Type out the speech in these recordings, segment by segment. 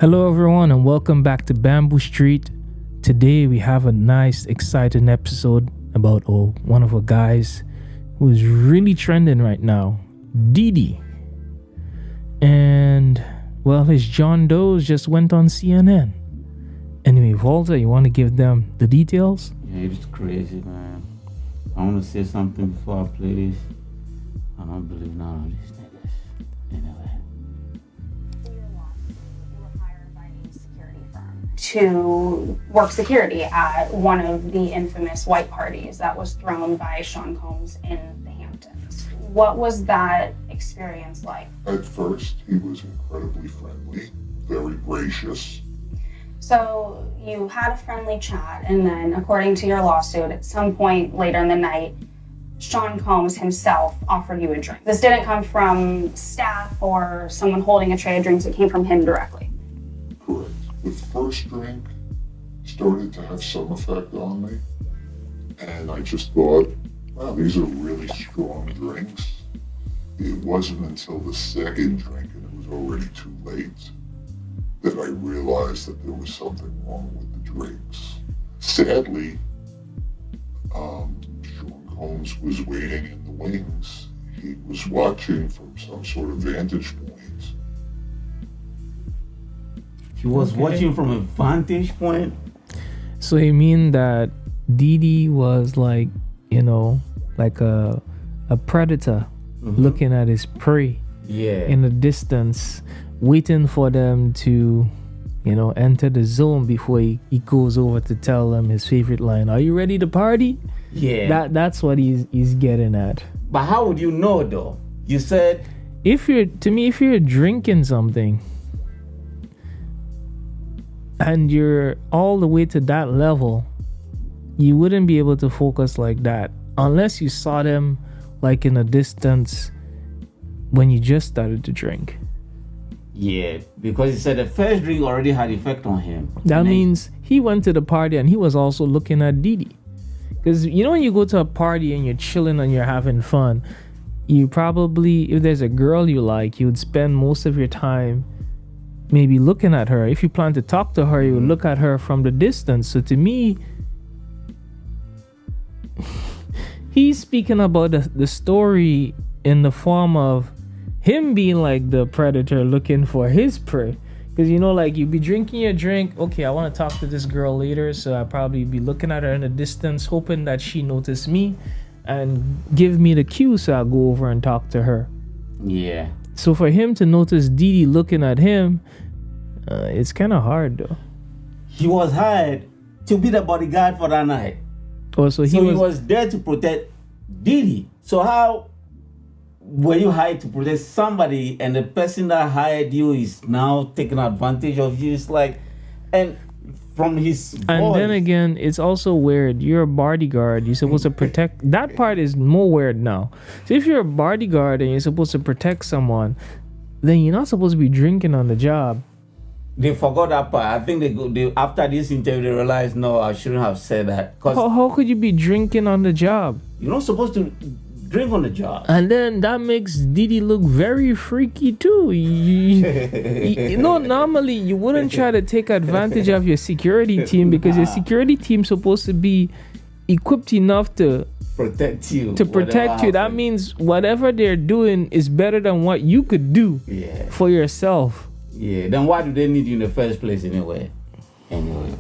Hello, everyone, and welcome back to Bamboo Street. Today, we have a nice, exciting episode about one of our guys who is really trending right now, Diddy. And, well, his John Doe's just went on CNN. Anyway, Walter, you want to give them the details? Yeah, it's crazy, man. I want to say something before I play this. I don't believe none of these niggas. Anyway. To work security at one of the infamous white parties that was thrown by Sean Combs in the Hamptons. What was that experience like? At first, he was incredibly friendly, very gracious. So you had a friendly chat, and then, according to your lawsuit, at some point later in the night, Sean Combs himself offered you a drink. This didn't come from staff or someone holding a tray of drinks, it came from him directly. Correct. The first drink started to have some effect on me, and I just thought, wow, these are really strong drinks. It wasn't until the second drink, and it was already too late, that I realized that there was something wrong with the drinks. Sadly, Sean Combs was waiting in the wings. He was watching from some sort of vantage point. He was watching from a vantage point. So you mean that Diddy was like a predator looking at his prey in the distance, waiting for them to, enter the zone before he goes over to tell them his favorite line. Are you ready to party? Yeah. That's what he's getting at. But how would you know though? You said if you're drinking something and you're all the way to that level, you wouldn't be able to focus like that unless you saw them like in a distance when you just started to drink. Yeah, because he said the first drink already had effect on him. That means he went to the party and he was also looking at Diddy. Because when you go to a party and you're chilling and you're having fun, you probably, if there's a girl you like, you would spend most of your time maybe looking at her. If you plan to talk to her, you would look at her from the distance. So to me, he's speaking about the story in the form of him being like the predator looking for his prey. Because you'd be drinking your drink. Okay, I want to talk to this girl later, so I'll probably be looking at her in the distance, hoping that she notice me and give me the cue, so I'll go over and talk to her. Yeah. So for him to notice Diddy looking at him, it's kind of hard though. He was hired to be the bodyguard for that night. Oh, so he was there to protect Diddy. So how were you hired to protect somebody and the person that hired you is now taking advantage of you? It's like, and from his voice. And then again, it's also weird. You're a bodyguard. You're supposed to protect. That part is more weird now. So if you're a bodyguard and you're supposed to protect someone, then you're not supposed to be drinking on the job. They forgot that part. I think they after this interview, they realized, no, I shouldn't have said that. How could you be drinking on the job? You're not supposed to drink on the job. And then that makes Diddy look very freaky too. Normally you wouldn't try to take advantage of your security team because your security team's supposed to be equipped enough to protect you. That means whatever they're doing is better than what you could do for yourself. Yeah, then why do they need you in the first place anyway? Anyway.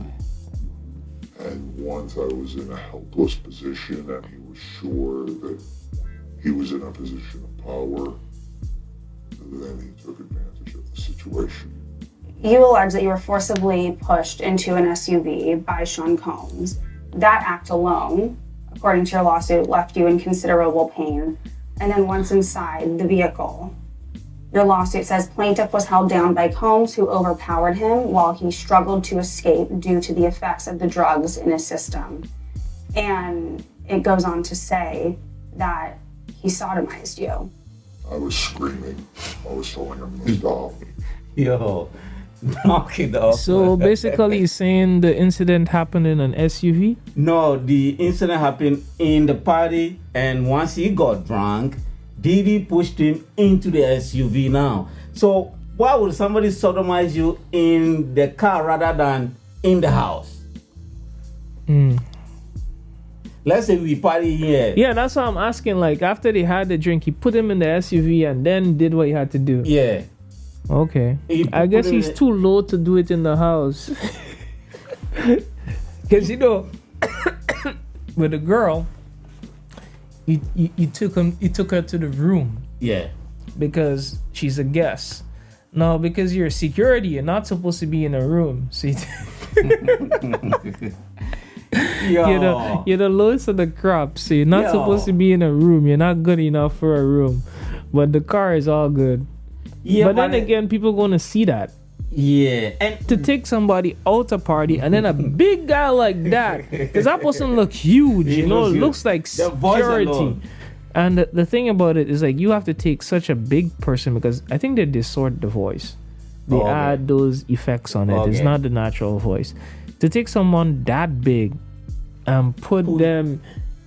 And once I was in a helpless position and he was sure that he was in a position of power, then he took advantage of the situation. You allege that you were forcibly pushed into an SUV by Sean Combs. That act alone, according to your lawsuit, left you in considerable pain. And then once inside the vehicle, your lawsuit says plaintiff was held down by Combs, who overpowered him while he struggled to escape due to the effects of the drugs in his system. And it goes on to say that he sodomized you. I was screaming. I was telling him to stop. Yo, knock it off. So basically he's saying the incident happened in an SUV? No, the incident happened in the party, and once he got drunk, Diddy pushed him into the SUV now. So why would somebody sodomize you in the car rather than in the house? Let's say we party here. Yeah, that's why I'm asking. Like, after they had the drink, he put him in the SUV and then did what he had to do. Yeah. Okay. He I guess put him he's in- too low to do it in the house. Because, you know, with the girl, you took her to the room Yeah. because she's a guest. No, because you're security, you're not supposed to be in a room. See, Yo. you're the lowest of the crop. So you're not Yo. supposed to be in a room. You're not good enough for a room. But the car is all good. Yeah, but then again, people going to see that. Yeah. And To take somebody out a party and then a big guy like that, because that person look huge, He you know, looks it huge. looks like The voice security. alone. And the thing about it is, like, you have to take such a big person, because I think they distort the voice. They Oh, okay. add those effects on it. It's Okay. not the natural voice. To take someone that big and put them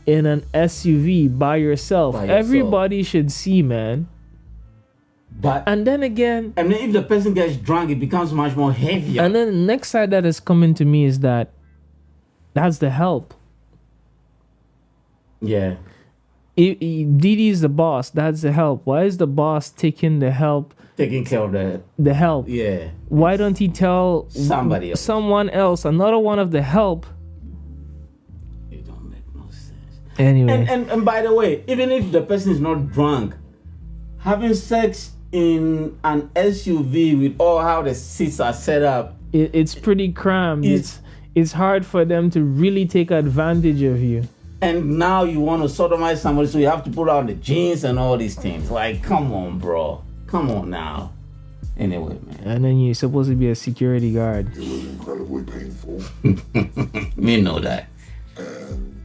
in an SUV by yourself, By yourself. everybody should see, man. but And then again, and then if the person gets drunk, it becomes much more heavier. and then the next side that is coming to me is that's the help. Yeah. Diddy is the boss. That's the help. Why is the boss taking the help? Taking care of the The help. yeah. Why don't he tell Somebody else. someone else, another one of the help? It don't make no sense. Anyway, And by the way, even if the person is not drunk, having sex in an SUV with all how the seats are set up, it's pretty cramped. It's hard for them to really take advantage of you. and now you want to sodomize somebody, so you have to put on the jeans and all these things. Like, come on, bro. Come on now. Anyway, man. And then you're supposed to be a security guard. It was incredibly painful, Me know that. and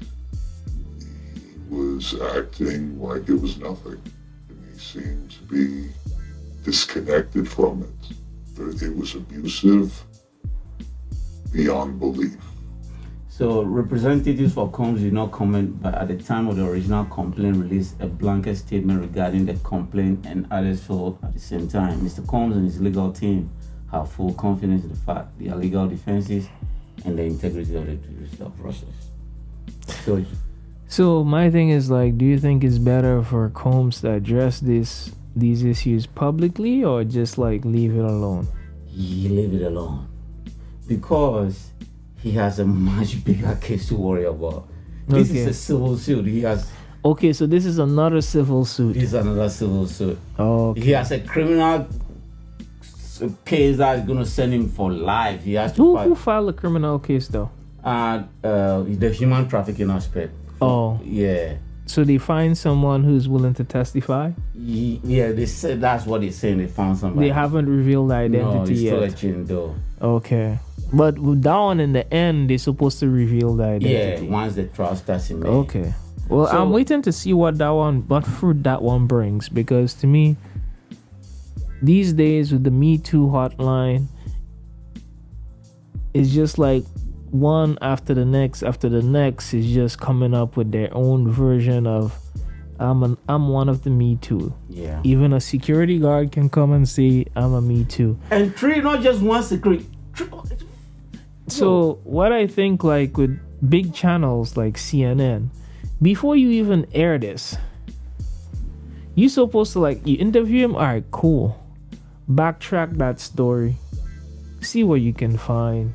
he was acting like it was nothing. And he seemed to be disconnected from it. That it was abusive beyond belief. So representatives for Combs did not comment, but at the time of the original complaint released a blanket statement regarding the complaint, and others felt at the same time. Mr. Combs and his legal team have full confidence in the fact, their legal defenses, and the integrity of the judicial process. So my thing is, like, do you think it's better for Combs to address these issues publicly, or just like leave it alone? You leave it alone, because he has a much bigger case to worry about. This Okay. is a civil suit. Okay, so this is another civil suit. This is another civil suit. Okay. He has a criminal case that's going to send him for life. He has to Who fight filed a criminal case though? the human trafficking aspect. Oh, Yeah. so they find someone who's willing to testify? Yeah, they said that's what they're saying. They found somebody. They haven't revealed the No, identity it's still a yet. chin though. Okay. But with that one, in the end, they're supposed to reveal the Yeah, identity. once the trial starts in May. Okay. Well, So- I'm waiting to see what fruit that one brings, because to me, these days with the Me Too hotline, it's just like one after the next is just coming up with their own version of I'm one of the Me Too. Yeah. Even a security guard can come and say I'm a Me Too. And three, not just one security. So what I think, like with big channels like CNN, before you even air this, you're supposed to, like, you interview him, all right, cool. Backtrack that story. See what you can find.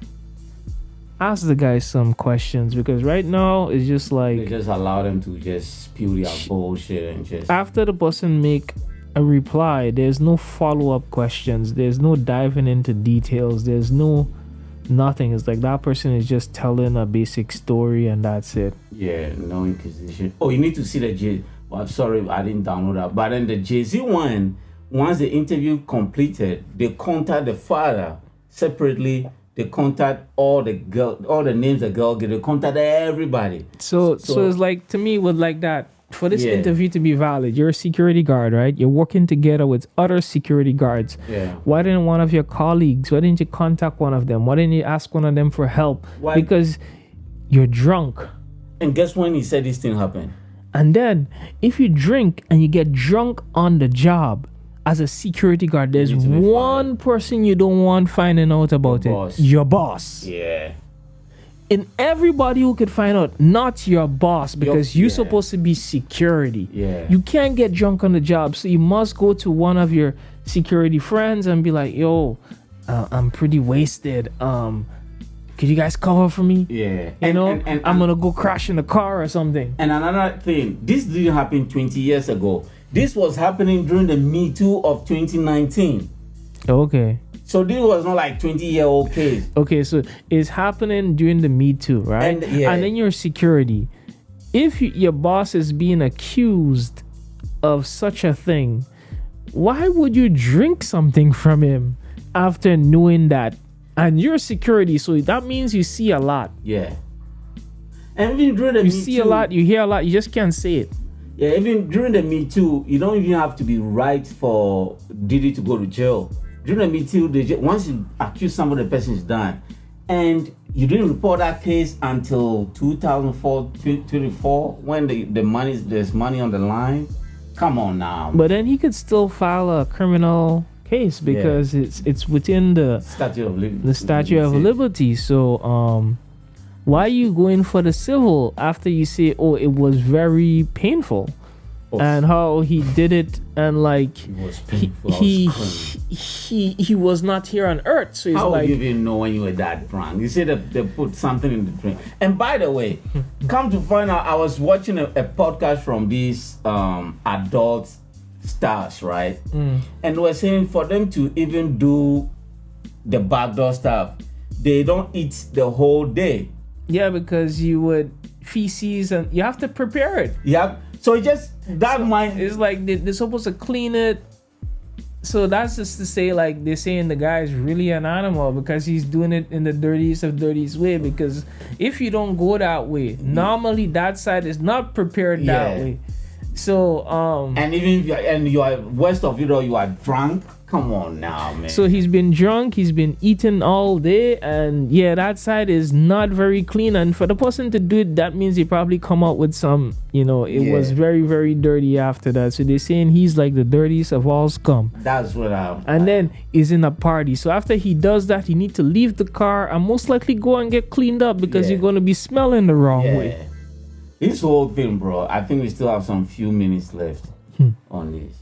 Ask the guy some questions, because right now it's just They like just allow them to just spew their bullshit and just. after the person make a reply, there's no follow-up questions. There's no diving into details. There's no nothing. It's like that person is just telling a basic story and that's it. Yeah, no inquisition. Oh, you need to see the J. Well, I'm sorry, I didn't download that. But then the Jay-Z one, once the interview completed, they contact the father separately. They contact all the names the girl gave. They contact everybody. So it's like, to me, with like that, for this Yeah. interview to be valid, you're a security guard, right? You're working together with other security guards. Yeah. Why didn't one of your colleagues, why didn't you contact one of them? Why didn't you ask one of them for help? Why? Because you're drunk. And guess when he said this thing happened? And then if you drink and you get drunk on the job as a security guard, there's You need to be one person you don't want finding out about Your it. boss. Your boss. Yeah. And everybody who could find out, not your boss, because you're yeah. supposed to be security. Yeah. You can't get drunk on the job, so you must go to one of your security friends and be like, "Yo, I'm pretty wasted. Could you guys cover for me? Yeah. I'm gonna go crash in the car or something." And another thing, this didn't happen 20 years ago. This was happening during the Me Too of 2019. Okay. So this was not like 20-year-old case. Okay, so it's happening during the Me Too, right? And then your security. If your boss is being accused of such a thing, why would you drink something from him after knowing that? And you're security, so that means you see a lot. Yeah. And even during the You Me see Too, a lot, you hear a lot, you just can't say it. Yeah, even during the Me Too, you don't even have to be right for Diddy to go to jail. During the Me Too, once you accuse somebody, the person is done. And you didn't report that case until 2004, 2024, when there's money on the line. Come on now. But then he could still file a criminal case because it's within the Statute of Liberty. the statute of liberty. So why are you going for the civil after you say, oh, it was very painful and how he did it, and like It was painful. he was not here on earth, so he's How like, would you even know when you were that drunk? You said that they put something in the drink. And by the way, come to find out, I was watching a podcast from these adult stars, right? And they were saying for them to even do the backdoor stuff, they don't eat the whole day. yeah, because you would feces and you have to prepare it. Yeah. So it just that mind. It's like they're supposed to clean it. So that's just to say, like, they're saying the guy is really an animal because he's doing it in the dirtiest of dirtiest way. Because if you don't go that way, normally that side is not prepared that way. So And even if you are west of it or you are drunk, come on now, man. so he's been drunk, he's been eating all day, and yeah, that side is not very clean. And for the person to do it, that means he probably come out with some, it was very, very dirty after that. So they're saying he's like the dirtiest of all scum. That's what And then he's in a party. So after he does that, he need to leave the car and most likely go and get cleaned up because you're going to be smelling the wrong way. This whole thing, bro, I think we still have some few minutes left on this.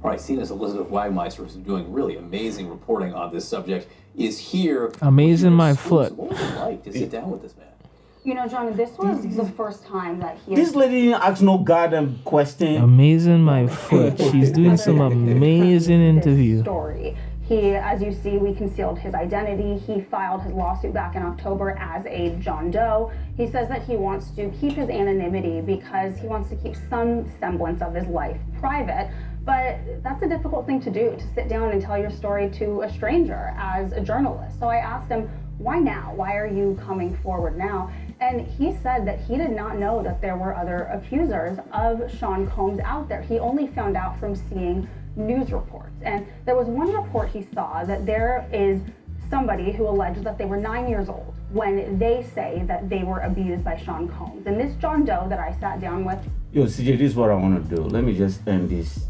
All right, CNN's Elizabeth Wagmeister, who's doing really amazing reporting on this subject, is here. Amazing with your my exclusive. foot. What was it like to sit down with this man? John, this was the first time that he... This lady didn't ask no goddamn question. Amazing my foot. She's doing some amazing interview. Story. He, as you see, we concealed his identity. He filed his lawsuit back in October as a John Doe. He says that he wants to keep his anonymity because he wants to keep some semblance of his life private. But that's a difficult thing to do, to sit down and tell your story to a stranger as a journalist. So I asked him, why now? Why are you coming forward now? And he said that he did not know that there were other accusers of Sean Combs out there. He only found out from seeing news reports. And there was one report he saw that there is somebody who alleged that they were 9 years old when they say that they were abused by Sean Combs. And this John Doe that I sat down with... Yo, CJ, this is what I want to do. Let me just end this.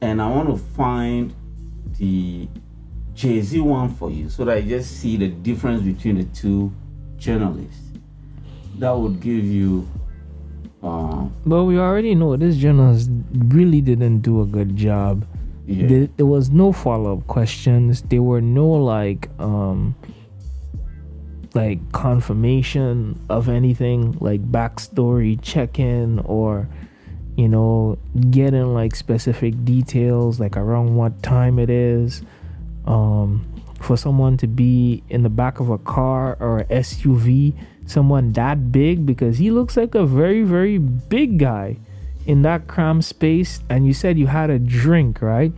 And I want to find the Jay-Z one for you so that you just see the difference between the two journalists. That would give you... But we already know this journalist really didn't do a good job. Yeah. There was no follow-up questions. There were no like confirmation of anything, like backstory check-in or getting like specific details, like around what time it is. For someone to be in the back of a car or a SUV, someone that big, because he looks like a very, very big guy in that cramped space. And you said you had a drink, right?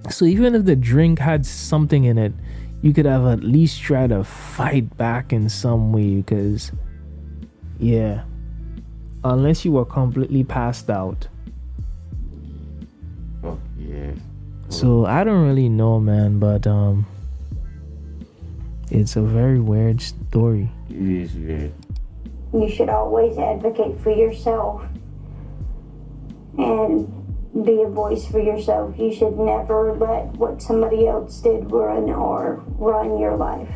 So even if the drink had something in it, you could have at least tried to fight back in some way, because unless you were completely passed out. Oh, yeah. So I don't really know, man, but it's a very weird story. It is weird. You should always advocate for yourself. And be a voice for yourself. You should never let what somebody else did run your life.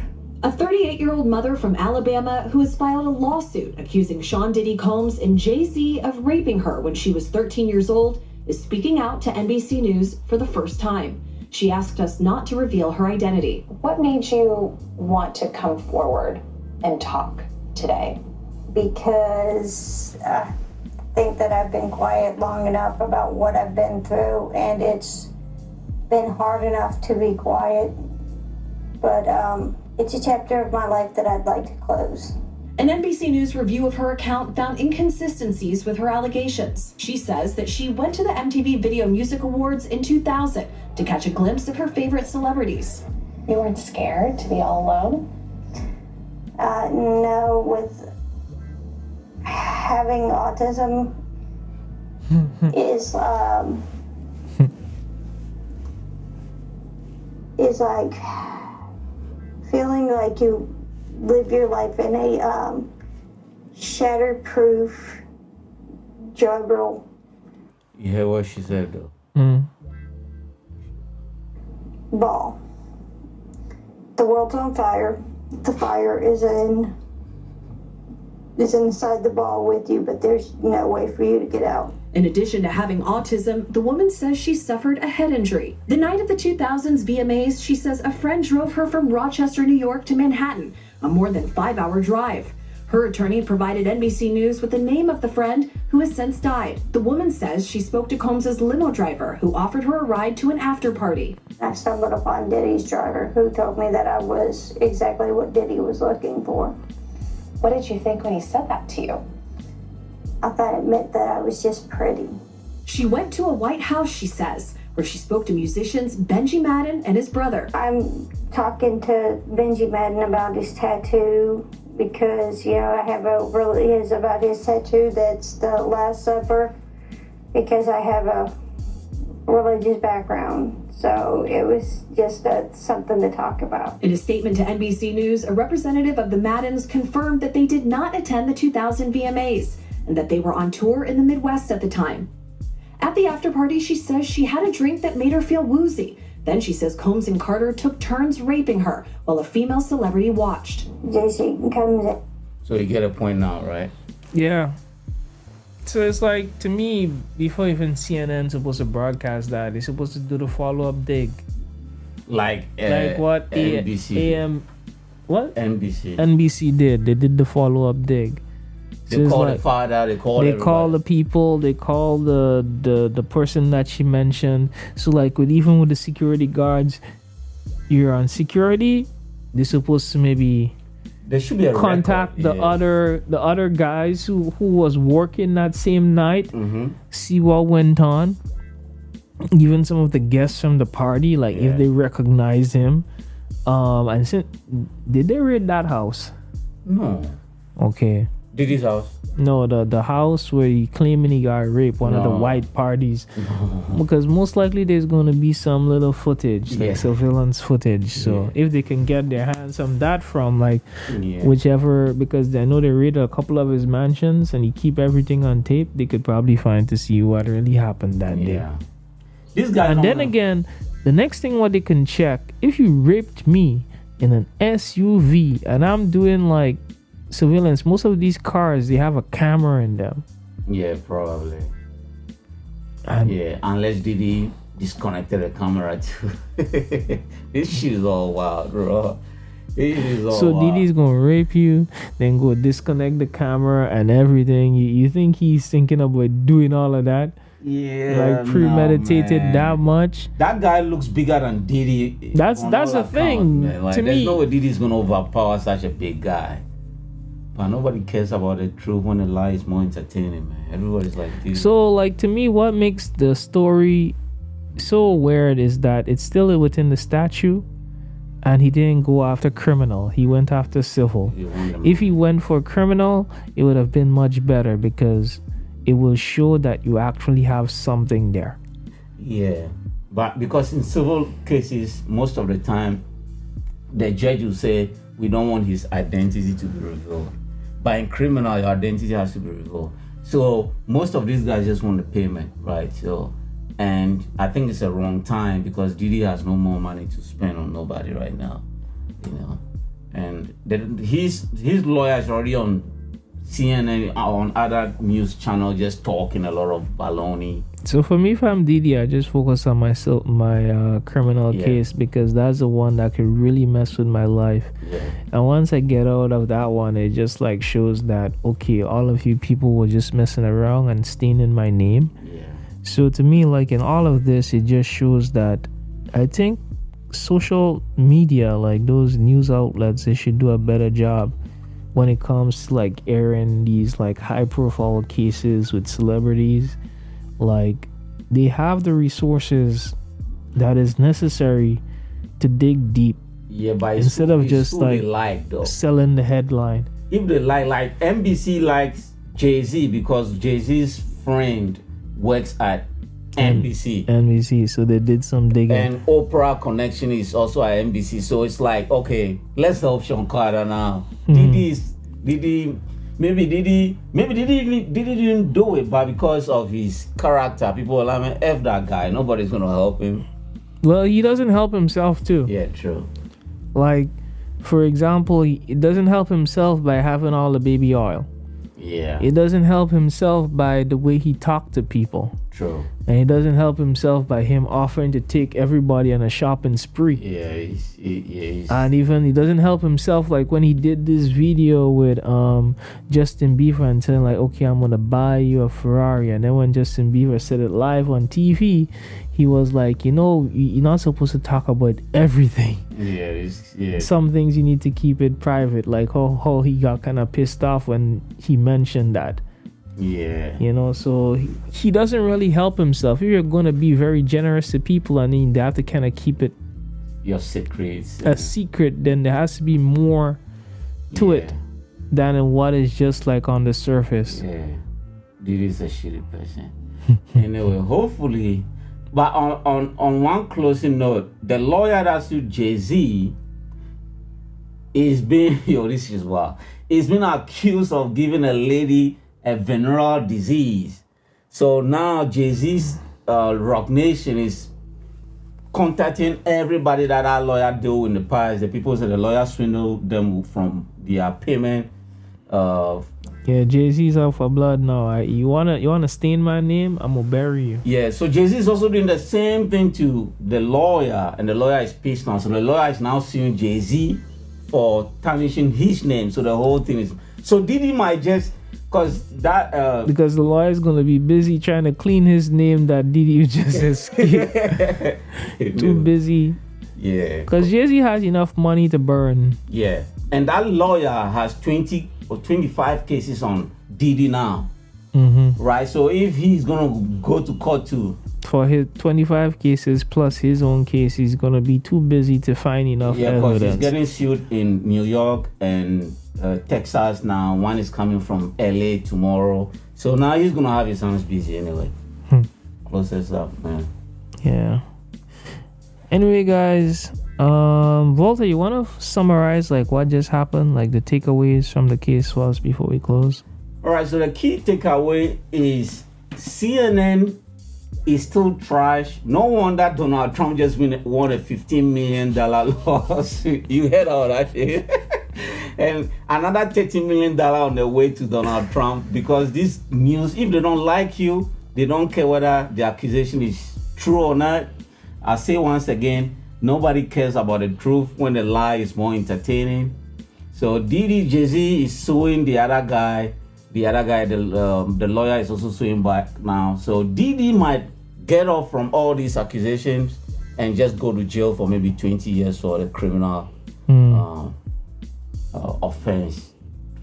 A 38-year-old mother from Alabama who has filed a lawsuit accusing Sean Diddy Combs and Jay-Z of raping her when she was 13 years old is speaking out to NBC News for the first time. She asked us not to reveal her identity. What made you want to come forward and talk today? Because I think that I've been quiet long enough about what I've been through, and it's been hard enough to be quiet, but it's a chapter of my life that I'd like to close. An NBC News review of her account found inconsistencies with her allegations. She says that she went to the MTV Video Music Awards in 2000 to catch a glimpse of her favorite celebrities. You weren't scared to be all alone? No, with having autism is like feeling like you live your life in a shatterproof jungle. You hear what she said though? Ball. The world's on fire. The fire is inside the ball with you, but there's no way for you to get out. In addition to having autism, the woman says she suffered a head injury. The night of the 2000s VMAs, she says a friend drove her from Rochester, New York to Manhattan, a more than 5-hour drive. Her attorney provided NBC News with the name of the friend who has since died. The woman says she spoke to Combs' limo driver who offered her a ride to an after party. I stumbled upon Diddy's driver who told me that I was exactly what Diddy was looking for. What did you think when he said that to you? I thought it meant that I was just pretty. She went to a White House, she says, where she spoke to musicians Benji Madden and his brother. I'm talking to Benji Madden about his tattoo because, I have about his tattoo that's the Last Supper because I have a religious background. So it was just something to talk about. In a statement to NBC News, a representative of the Maddens confirmed that they did not attend the 2000 VMAs and that they were on tour in the Midwest at the time. At the after party, she says she had a drink that made her feel woozy. Then she says Combs and Carter took turns raping her while a female celebrity watched. JC comes in. So you get a point now, right? Yeah. So it's like, to me, before even CNN's supposed to broadcast that, they're supposed to do the follow-up dig. Like what NBC. What? NBC. NBC did. They did the follow-up dig. They call the father, they call the people, they call the person that she mentioned. So like even with the security guards, you're on security, they're supposed to maybe there should be a contact record, the other guys who was working that same night, see what went on. Even some of the guests from the party, like if they recognize him. And did they raid that house? No. Okay. Diddy's house? No, the house where he claiming he got raped, one of the white parties. Because most likely there's going to be some little footage, like surveillance footage. So if they can get their hands on that from whichever, because I know they raided a couple of his mansions and he keep everything on tape, they could probably find to see what really happened that day. This guy. And then again, the next thing what they can check, if you raped me in an SUV and I'm doing like surveillance, most of these cars, they have a camera in them. Yeah, probably. Unless Diddy disconnected the camera too. This shit is all wild, bro. So Diddy's gonna rape you, then go disconnect the camera and everything. You think he's thinking about doing all of that? Yeah, like premeditated that much. That guy looks bigger than Diddy. That's the thing. Like, to there's me, no way Diddy's gonna overpower such a big guy. But nobody cares about the truth when the lie is more entertaining, man. Everybody's like this. So, like, to me, what makes the story so weird is that it's still within the statute, and he didn't go after criminal. He went after civil. If he went for criminal, it would have been much better because it will show that you actually have something there. Yeah, but because in civil cases, most of the time, the judge will say, we don't want his identity to be revealed. But in criminal, your identity has to be revealed. So most of these guys just want the payment, right? So And I think it's a wrong time because Diddy has no more money to spend on nobody right now, you know. And his lawyer is already on CNN, on other news channel, just talking a lot of baloney. So for me, if I'm Diddy, I just focus on my criminal case, because that's the one that could really mess with my life. Yeah. And once I get out of that one, it just like shows that, okay, all of you people were just messing around and staining my name. Yeah. So to me, like in all of this, it just shows that I think social media, like those news outlets, they should do a better job when it comes to like airing these like high profile cases with celebrities. Like they have the resources that is necessary to dig deep. Yeah, but instead of just like selling the headline. If they like NBC likes Jay-Z because Jay-Z's friend works at NBC, so they did some digging. And Oprah connection is also at NBC, so it's like, okay, let's help Sean Carter now. Maybe Diddy didn't do it, but because of his character, people are like, F that guy, nobody's gonna help him. Well, he doesn't help himself too. Yeah, true. Like, for example, he doesn't help himself by having all the baby oil. Yeah. It doesn't help himself by the way he talked to people. True. And he doesn't help himself by him offering to take everybody on a shopping spree. Yeah, he's and even he doesn't help himself, like when he did this video with Justin Bieber and saying like, okay, I'm gonna buy you a Ferrari, and then when Justin Bieber said it live on TV, he was like, you know, you're not supposed to talk about everything. Yeah. Some things you need to keep it private, like how he got kind of pissed off when he mentioned that. Yeah. You know, so he doesn't really help himself. If you're going to be very generous to people, I mean, they have to kind of keep it your secrets a secret, then there has to be more to it than in what is just like on the surface. Yeah. Diddy's a shitty person. Anyway, hopefully. But on one closing note, the lawyer that sued Jay-Z is being is being accused of giving a lady a venereal disease. So now Jay-Z's Rock Nation is contacting everybody that lawyer do in the past. The people said the lawyer swindled them from their payment. Yeah, Jay-Z's out for blood now. You wanna stain my name? I'm gonna bury you. Yeah, so Jay-Z is also doing the same thing to the lawyer, and the lawyer is pissed now. So the lawyer is now suing Jay-Z for tarnishing his name. So the whole thing is, so Diddy might just because the lawyer is gonna be busy trying to clean his name that Diddy just escaped. Too busy. Yeah. Because Jay-Z has enough money to burn. Yeah, and that lawyer has 20 or 25 cases on Diddy now. Mm-hmm. Right? So if he's going to go to court too, for his 25 cases plus his own case, he's going to be too busy to find enough evidence. Yeah, because he's getting sued in New York and Texas now. One is coming from LA tomorrow. So now he's going to have his hands busy anyway. Close this up, man. Yeah. Anyway, guys, Walter, you want to summarize like what just happened, like the takeaways from the case was before we close? All right, so the key takeaway is CNN is still trash. No wonder Donald Trump just won a $15 million lawsuit. You heard all that shit. And another $30 million on the way to Donald Trump, because this news, if they don't like you, they don't care whether the accusation is true or not. I say once again, nobody cares about the truth when the lie is more entertaining. So Diddy, Jay-Z is suing the other guy. The lawyer is also suing back now. So Diddy might get off from all these accusations and just go to jail for maybe 20 years for a criminal offense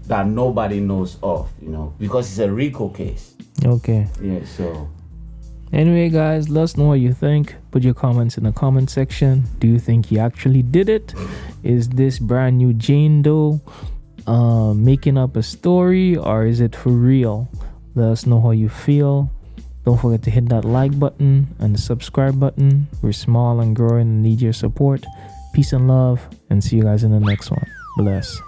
that nobody knows of, because it's a RICO case. Okay. Yeah, so... Anyway, guys, let us know what you think. Put your comments in the comment section. Do you think he actually did it? Is this brand new Jane Doe making up a story, or is it for real? Let us know how you feel. Don't forget to hit that like button and the subscribe button. We're small and growing and need your support. Peace and love, and see you guys in the next one. Bless.